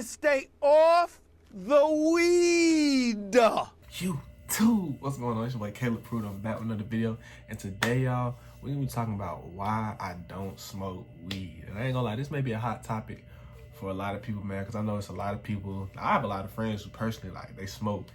Stay off the weed. YouTube, what's going on? It's your boy Caleb Prude. I'm back with another video, and today, y'all, we're gonna be talking about why I don't smoke weed. And I ain't gonna lie, this may be a hot topic for a lot of people, man, because I know it's a lot of people. I have a lot of friends who personally, like, they smoke,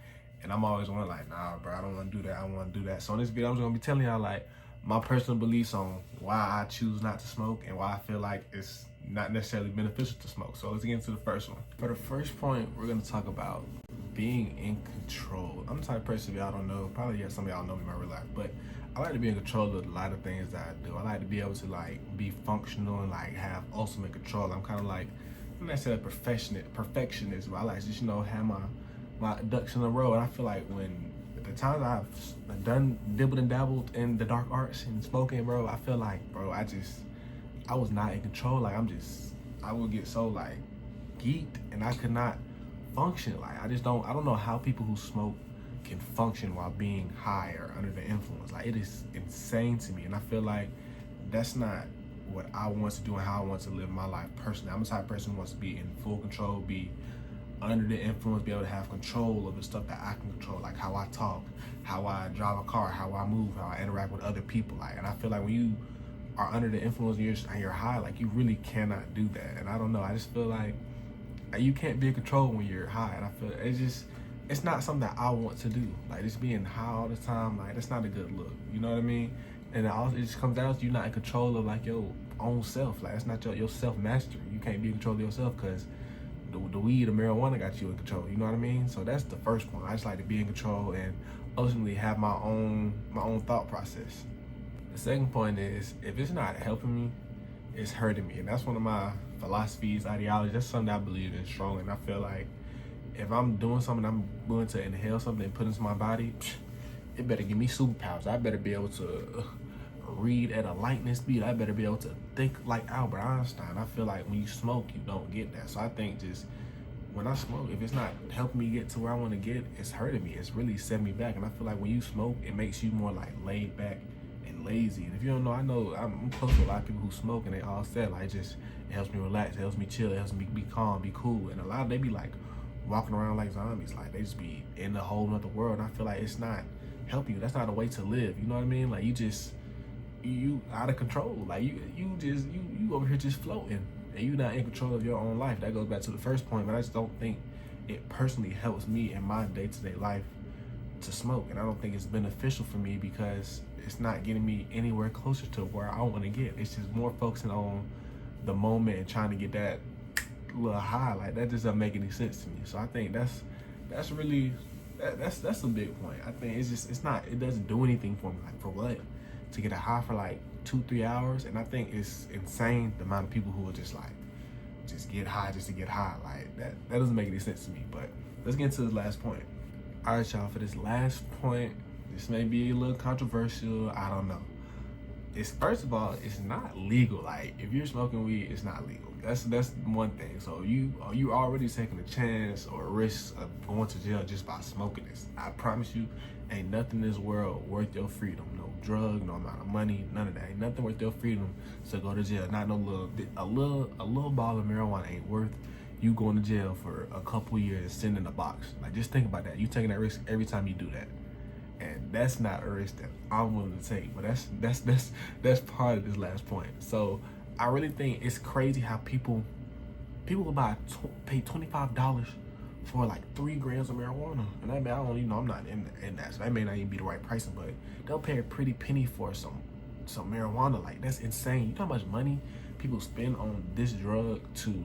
and I'm always one like, nah, bro, I don't want to do that. I don't want to do that. So in this video, I'm just gonna be telling y'all like my personal beliefs on why I choose not to smoke and why I feel like it's not necessarily beneficial to smoke. So let's get into the first one. For the first point, we're gonna talk about being in control. I'm the type of person, if y'all don't know, probably some of y'all know me in my real life, but I like to be in control of a lot of things that I do. I like to be able to like be functional and like have ultimate control. I'm kind of like, I'm not necessarily perfectionist, but I like to just, you know, have my ducks in a row. And I feel like when the times I've done dibbled and dabbled in the dark arts and smoking, bro, I feel like, bro, I was not in control. Like I would get so like geeked and I could not function. Like I don't know how people who smoke can function while being high or under the influence. Like it is insane to me. And I feel like that's not what I want to do and how I want to live my life personally. I'm the type of person who wants to be in full control, be under the influence, be able to have control of the stuff that I can control, like how I talk, how I drive a car, how I move, how I interact with other people. Like, and I feel like when you are under the influence and you're high, like you really cannot do that. And I don't know, I just feel like you can't be in control when you're high. And I feel it's not something that I want to do. Like just being high all the time, like that's not a good look. You know what I mean? And it just comes down to you not in control of like your own self. Like it's not your self mastery. You can't be in control of yourself because the weed or marijuana got you in control. You know what I mean? So that's the first point. I just like to be in control and ultimately have my own thought process. The second point is if it's not helping me, it's hurting me. And that's one of my philosophies, ideologies. That's something I believe in strongly. And I feel like if I'm doing something, I'm willing to inhale something and put into my body, it better give me superpowers. I better be able to read at a lightning speed. I better be able to think like Albert Einstein. I feel like when you smoke, you don't get that. So I think just when I smoke, if it's not helping me get to where I want to get, it's hurting me. It's really setting me back. And I feel like when you smoke, it makes you more like laid back and lazy. And if you don't know, I know I'm close to a lot of people who smoke and they all said like it helps me relax, it helps me chill, it helps me be calm, be cool. And a lot of they be like walking around like zombies, like they just be in a whole nother world. And I feel like it's not helping you. That's not a way to live. You know what I mean? Like you out of control. Like you over here just floating and you not in control of your own life. That goes back to the first point, but I just don't think it personally helps me in my day-to-day life to smoke. And I don't think it's beneficial for me because it's not getting me anywhere closer to where I want to get. It's just more focusing on the moment and trying to get that little high. Like that just doesn't make any sense to me. So I think that's really that's a big point. I think it doesn't do anything for me. Like for what? To get a high for like 2-3 hours. And I think it's insane the amount of people who will just get high just to get high. Like that doesn't make any sense to me. But let's get into the last point. All right, y'all, for this last point, this may be a little controversial. I don't know. First of all, it's not legal. Like if you're smoking weed, it's not legal. That's one thing. So you already taking a chance or a risk of going to jail just by smoking this. I promise you, ain't nothing in this world worth your freedom. No drug, no amount of money, none of that. Ain't nothing worth your freedom to go to jail. Not no a little ball of marijuana ain't worth you going to jail for a couple years sitting in a box. Like just think about that. You taking that risk every time you do that. And that's not a risk that I'm willing to take. But that's part of this last point. So I really think it's crazy how people will pay $25 for like 3 grams of marijuana. And that, I don't even know, I'm not in that, so that may not even be the right pricing, but they'll pay a pretty penny for some marijuana. Like that's insane. You know how much money people spend on this drug to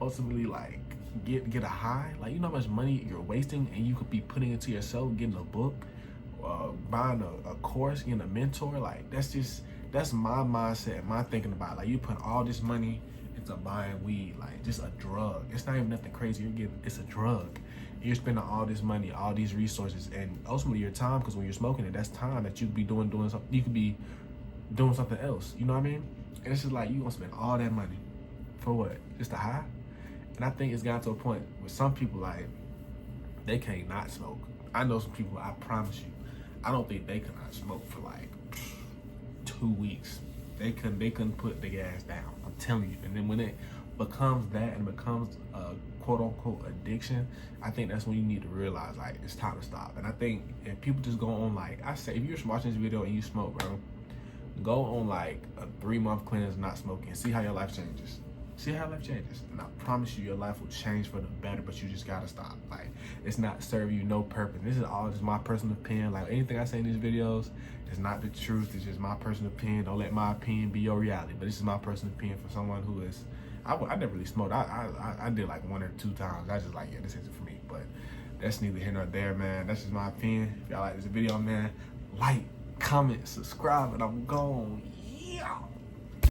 ultimately like get a high? Like you know how much money you're wasting and you could be putting into yourself, getting a book, buying a course, getting a mentor. Like that's my mindset, my thinking about it. Like you put all this money into buying weed, like just a drug. It's not even nothing crazy. It's a drug. You're spending all this money, all these resources, and ultimately your time. Because when you're smoking it, that's time that you could be doing something. You could be doing something else. You know what I mean? And it's just like you gonna spend all that money for what? Just a high? And I think it's gotten to a point where some people like they can't not smoke. I know some people. I promise you, I don't think they could not smoke for like 2 weeks. They couldn't put the gas down. I'm telling you. And then becomes that and becomes a quote unquote addiction, I think that's when you need to realize like it's time to stop. And I think if people just go on, like I say, if you're watching this video and you smoke, bro, go on like a 3-month cleanse not smoking, see how your life changes. See how life changes, and I promise you your life will change for the better, but you just gotta stop. Like, it's not serving you no purpose. This is all just my personal opinion. Like, anything I say in these videos is not the truth. It's just my personal opinion. Don't let my opinion be your reality, but this is my personal opinion for someone who is, I never really smoked. I did like 1 or 2 times. I just like, yeah, this isn't for me, but that's neither here nor there, man. That's just my opinion. If y'all like this video, man, like, comment, subscribe, and I'm gone. Yeah.